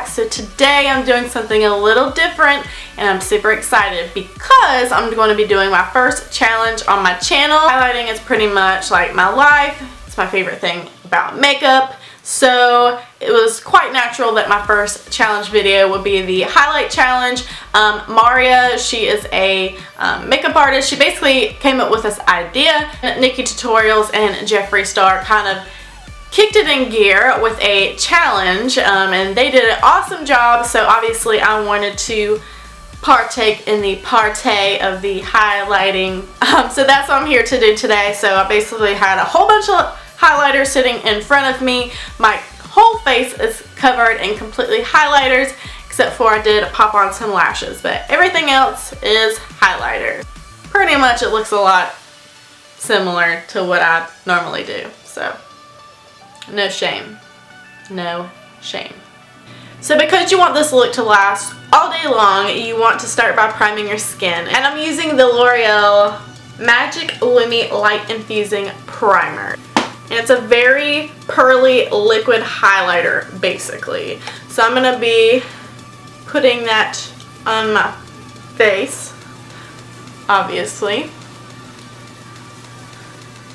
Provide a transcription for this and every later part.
back. So today I'm doing something a little different and I'm super excited because I'm going to be doing my first challenge on my channel. Highlighting is pretty much like my life. It's my favorite thing about makeup. So it was quite natural that my first challenge video would be the highlight challenge. Maria, she is a makeup artist. She basically came up with this idea. Nikki Tutorials and Jeffree Star kind of kicked it in gear with a challenge, and they did an awesome job. So obviously I wanted to partake in the partay of the highlighting. So that's what I'm here to do today. So I basically had a whole bunch of highlighters sitting in front of me. My whole face is covered in completely highlighters, except for I did pop on some lashes, but everything else is highlighter. Pretty much it looks a lot similar to what I normally do, so no shame. No shame. So because you want this look to last all day long, you want to start by priming your skin. And I'm using the L'Oreal Magic Lumi Light Infusing Primer. And it's a very pearly liquid highlighter, basically. So I'm going to be putting that on my face, obviously.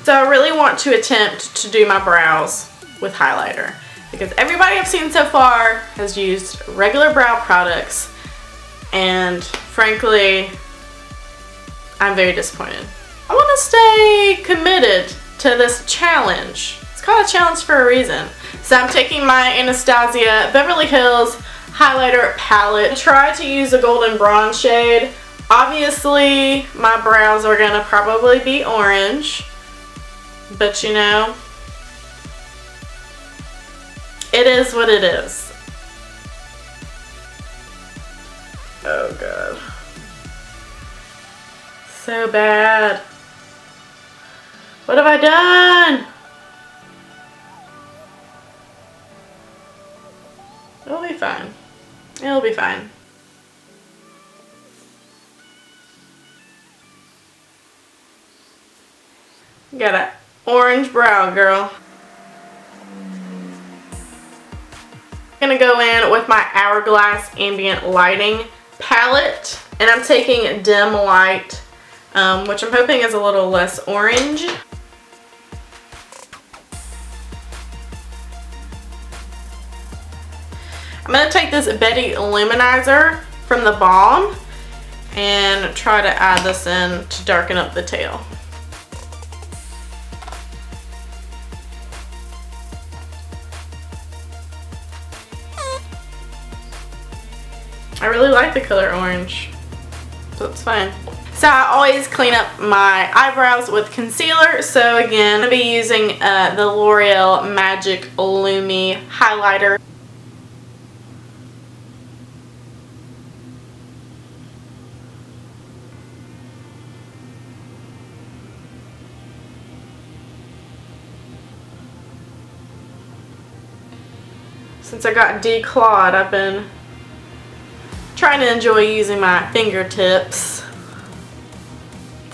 So I really want to attempt to do my brows with highlighter, because everybody I've seen so far has used regular brow products, and frankly, I'm very disappointed. I want to stay committed to this challenge. It's called a challenge for a reason. So I'm taking my Anastasia Beverly Hills highlighter palette. Try to use a golden bronze shade. Obviously my brows are gonna probably be orange, but you know, it is what it is. Oh god. So bad. What have I done? It'll be fine. It'll be fine. Got an orange brow, girl. I'm gonna go in with my Hourglass Ambient Lighting palette, and I'm taking Dim Light, which I'm hoping is a little less orange. I'm going to take this Betty Luminizer from the Balm and try to add this in to darken up the tail. I really like the color orange, so it's fine. So I always clean up my eyebrows with concealer. So again, I'm going to be using the L'Oreal Magic Lumi highlighter. Since I got declawed, I've been trying to enjoy using my fingertips.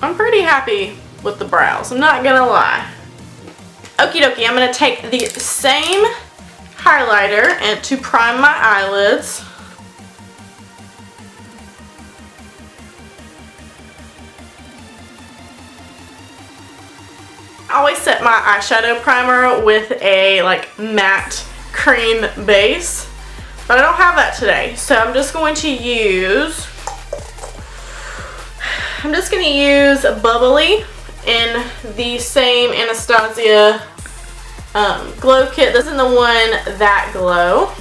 I'm pretty happy with the brows, I'm not gonna lie. Okie dokie, I'm gonna take the same highlighter and to prime my eyelids. I always set my eyeshadow primer with a like matte cream base, but I don't have that today, so I'm just going to use Bubbly in the same Anastasia glow kit. This is the one That Glow.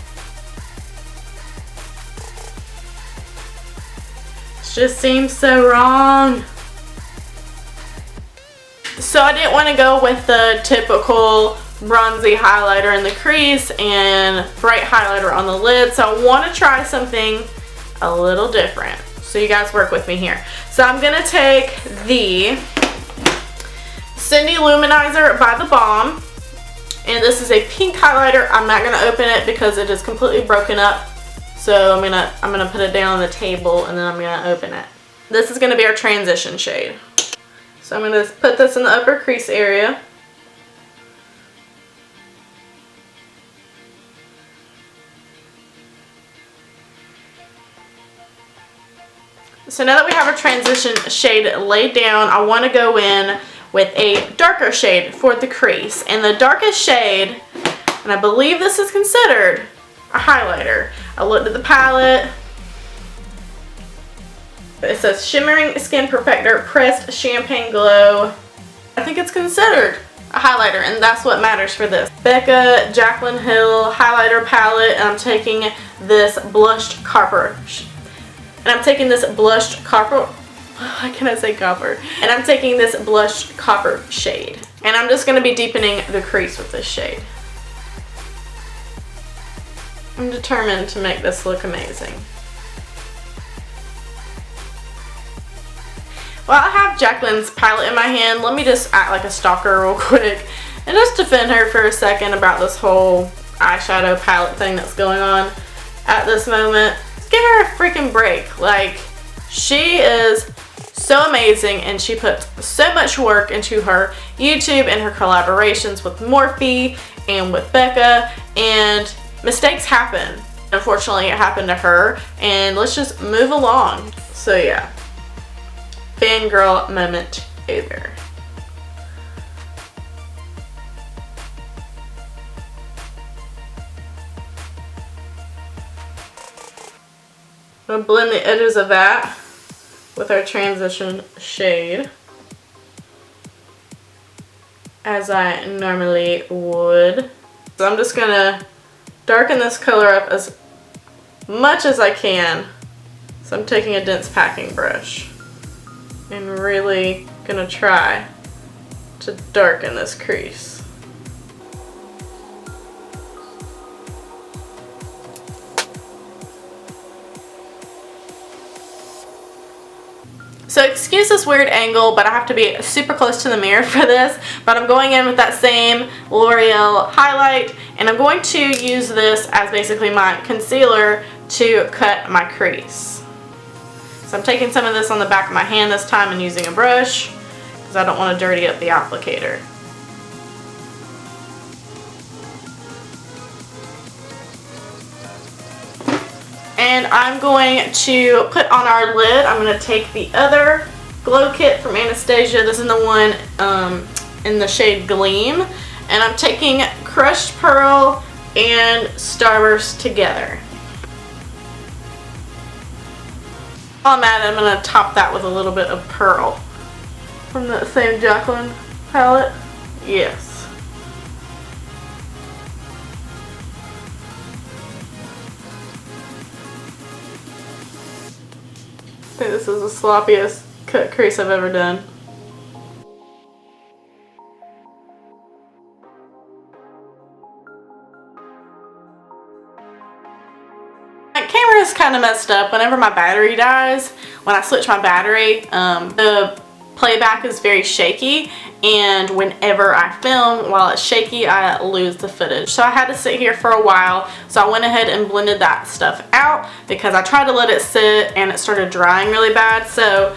It just seems so wrong. So I didn't want to go with the typical bronzy highlighter in the crease and bright highlighter on the lid, so I want to try something a little different. So you guys work with me here. So I'm going to take the Cindy Luminizer by the Balm, and this is a pink highlighter. I'm not going to open it because it is completely broken up, so I'm gonna put it down on the table and then I'm going to open it. This is going to be our transition shade. So I'm going to put this in the upper crease area. So now that we have our transition shade laid down, I want to go in with a darker shade for the crease. And the darkest shade, and I believe this is considered a highlighter. I looked at the palette. It says Shimmering Skin Perfector Pressed Champagne Glow. I think it's considered a highlighter, and that's what matters for this. Becca Jaclyn Hill highlighter palette, and I'm taking this blushed copper. And I'm taking this blushed copper. Why can I say copper? And I'm taking this blushed copper shade. And I'm just going to be deepening the crease with this shade. I'm determined to make this look amazing. Well, I have Jaclyn's palette in my hand. Let me just act like a stalker real quick and just defend her for a second about this whole eyeshadow palette thing that's going on at this moment. Just give her a freaking break. Like, she is so amazing, and she puts so much work into her YouTube and her collaborations with Morphe and with Becca, and mistakes happen. Unfortunately, it happened to her, and let's just move along. So yeah. Fangirl moment over. I'm going to blend the edges of that with our transition shade, as I normally would. So I'm just going to darken this color up as much as I can. So I'm taking a dense packing brush and really gonna try to darken this crease. So excuse this weird angle, but I have to be super close to the mirror for this. But I'm going in with that same Loreal highlight, and I'm going to use this as basically my concealer to cut my crease. So I'm taking some of this on the back of my hand this time and using a brush because I don't want to dirty up the applicator. And I'm going to put on our lid, I'm going to take the other glow kit from Anastasia. This is the one in the shade Gleam. And I'm taking Crushed Pearl and Starburst together. While I'm at it, I'm going to top that with a little bit of Pearl from that same Jaclyn palette. Yes. I think this is the sloppiest cut crease I've ever done. Camera is kind of messed up whenever my battery dies. When I switch my battery, the playback is very shaky, and whenever I film while it's shaky, I lose the footage. So I had to sit here for a while, so I went ahead and blended that stuff out because I tried to let it sit and it started drying really bad. So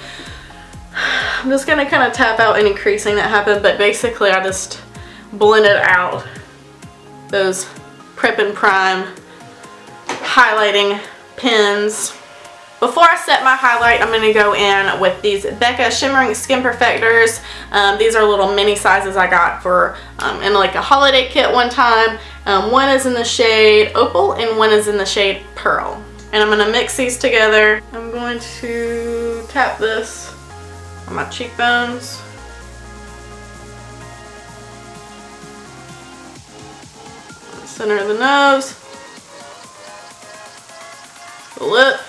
I'm just gonna kind of tap out any creasing that happened, but basically I just blended out those Prep and Prime highlighting pens. Before I set my highlight, I'm going to go in with these Becca Shimmering Skin Perfectors. These are little mini sizes I got for in like a holiday kit one time. One is in the shade Opal and one is in the shade Pearl. And I'm going to mix these together. I'm going to tap this on my cheekbones. Center of the nose. The lip.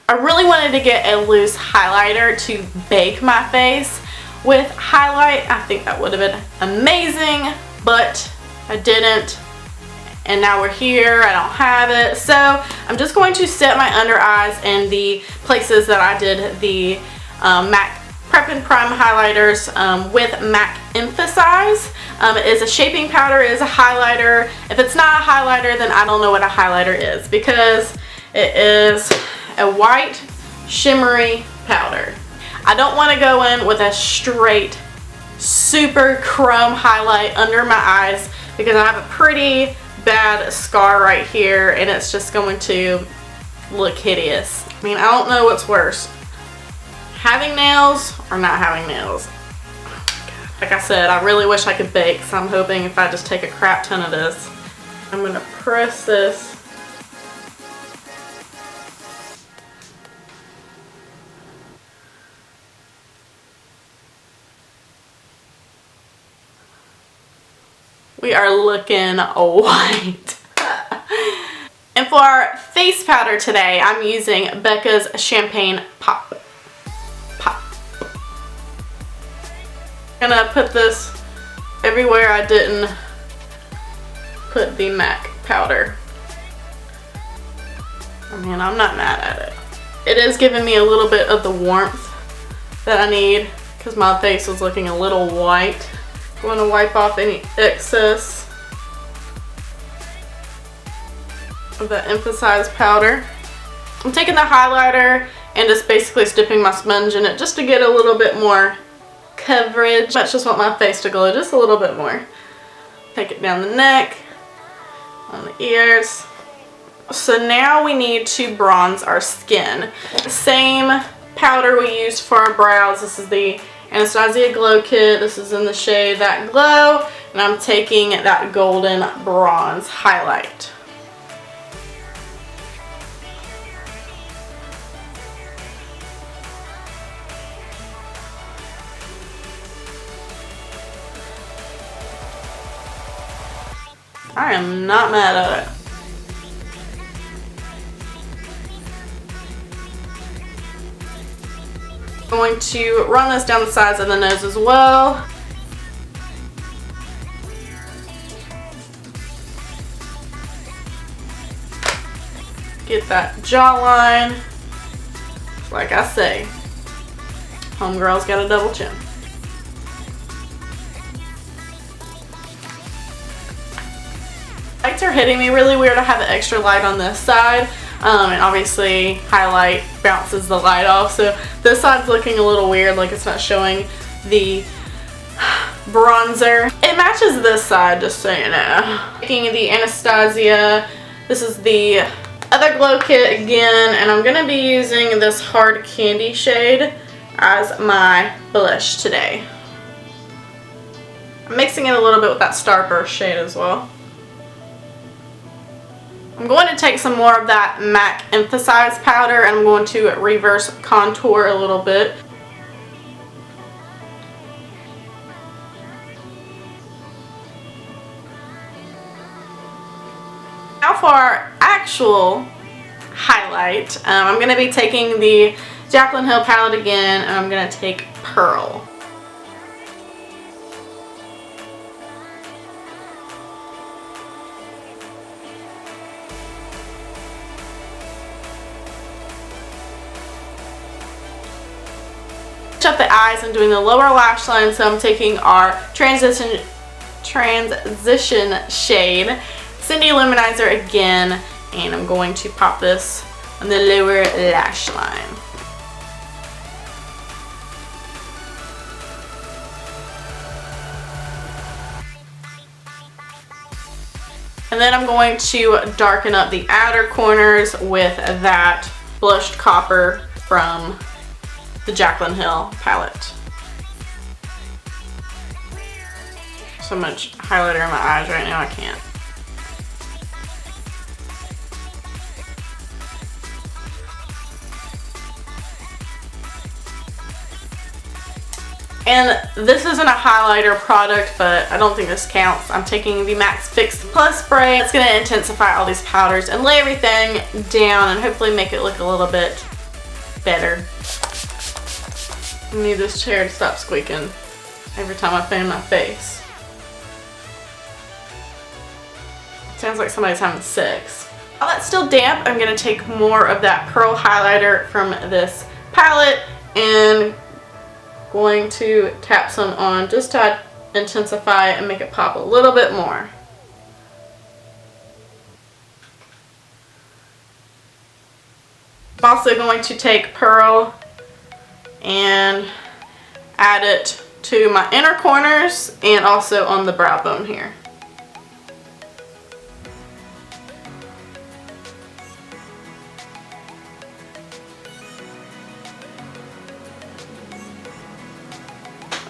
I really wanted to get a loose highlighter to bake my face with highlight. I think that would have been amazing, but I didn't. And now we're here, I don't have it. So I'm just going to set my under eyes in the places that I did the MAC Prep and Prime highlighters with MAC Emphasize. It is a shaping powder, it is a highlighter. If it's not a highlighter, then I don't know what a highlighter is, because it is a white shimmery powder. I don't want to go in with a straight super chrome highlight under my eyes because I have a pretty bad scar right here and it's just going to look hideous. I mean, I don't know what's worse, having nails or not having nails. Like I said, I really wish I could bake, so I'm hoping if I just take a crap ton of this, I'm going to press this. We are looking white. And for our face powder today, I'm using Becca's Champagne Pop. I'm gonna put this everywhere I didn't put the MAC powder. I mean, I'm not mad at it. It is giving me a little bit of the warmth that I need because my face was looking a little white. I'm going to wipe off any excess of that emphasized powder. I'm taking the highlighter and just basically dipping my sponge in it just to get a little bit more coverage. I just want my face to glow just a little bit more. Take it down the neck, on the ears. So now we need to bronze our skin. Same powder we used for our brows. This is the Anastasia Glow Kit. This is in the shade That Glow, and I'm taking that golden bronze highlight. I am not mad at it. I'm going to run this down the sides of the nose as well. Get that jawline. Like I say, homegirl's got a double chin. Lights are hitting me really weird. I have an extra light on this side. And obviously highlight bounces the light off, so this side's looking a little weird, like it's not showing the bronzer. It matches this side, just so you know. Taking the Anastasia, this is the other glow kit again, and I'm gonna be using this hard candy shade as my blush today. I'm mixing it a little bit with that Starburst shade as well. I'm going to take some more of that MAC emphasized powder and I'm going to reverse contour a little bit. Now for our actual highlight, I'm going to be taking the Jaclyn Hill palette again, and I'm going to take Pearl. Up the eyes and doing the lower lash line, so I'm taking our transition shade Cindy Luminizer again, and I'm going to pop this on the lower lash line. And then I'm going to darken up the outer corners with that blushed copper from the Jaclyn Hill palette. So much highlighter in my eyes right now, I can't. And this isn't a highlighter product, but I don't think this counts. I'm taking the Max Fix Plus spray. It's going to intensify all these powders and lay everything down and hopefully make it look a little bit better. I need this chair to stop squeaking every time I fan my face. It sounds like somebody's having sex. While that's still damp, I'm going to take more of that Pearl highlighter from this palette and going to tap some on just to intensify it and make it pop a little bit more. I'm also going to take Pearl and add it to my inner corners and also on the brow bone here.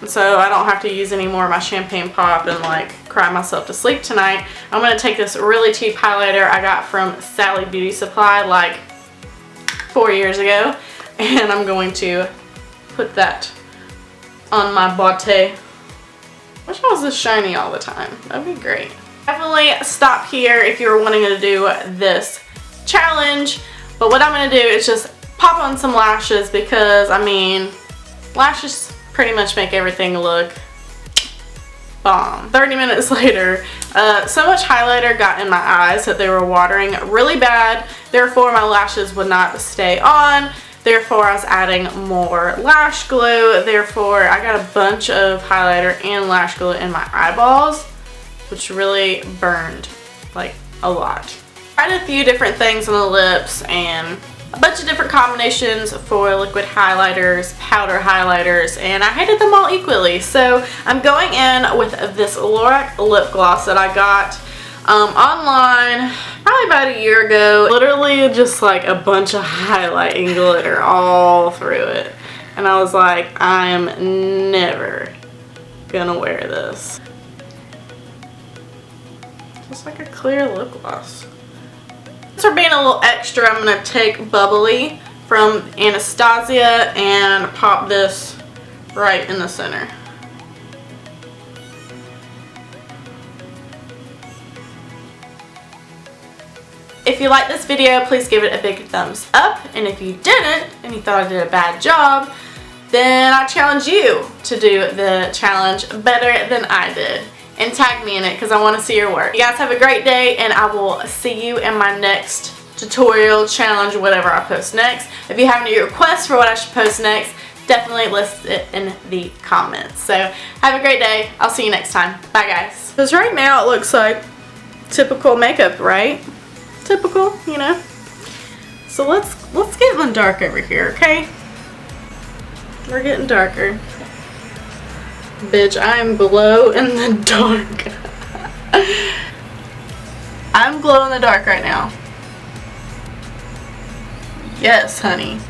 so I don't have to use any more of my champagne pop and like cry myself to sleep tonight, I'm going to take this really cheap highlighter I got from Sally Beauty Supply like 4 years ago, and I'm going to put that on my botte. Wish I was this shiny all the time. That'd be great. Definitely stop here if you're wanting to do this challenge, but what I'm going to do is just pop on some lashes because, I mean, lashes pretty much make everything look bomb. 30 minutes later, so much highlighter got in my eyes that they were watering really bad, therefore my lashes would not stay on, therefore I was adding more lash glue, therefore I got a bunch of highlighter and lash glue in my eyeballs, which really burned like a lot. I tried a few different things on the lips and a bunch of different combinations for liquid highlighters, powder highlighters, and I hated them all equally. So I'm going in with this Lorac lip gloss that I got online probably about a year ago. Literally just like a bunch of highlighting glitter all through it. And I was like, I am never gonna wear this. Just like a clear lip gloss. For being a little extra, I'm going to take Bubbly from Anastasia and pop this right in the center. If you liked this video, please give it a big thumbs up, and if you didn't and you thought I did a bad job, then I challenge you to do the challenge better than I did. And tag me in it because I want to see your work. You guys have a great day, and I will see you in my next tutorial, challenge, whatever I post next. If you have any requests for what I should post next, definitely list it in the comments. So have a great day. I'll see you next time. Bye guys. Because right now it looks like typical makeup, right? Typical, you know. So let's get in the dark over here, okay? We're getting darker. Bitch, I'm glow in the dark. I'm glow in the dark right now. Yes, honey.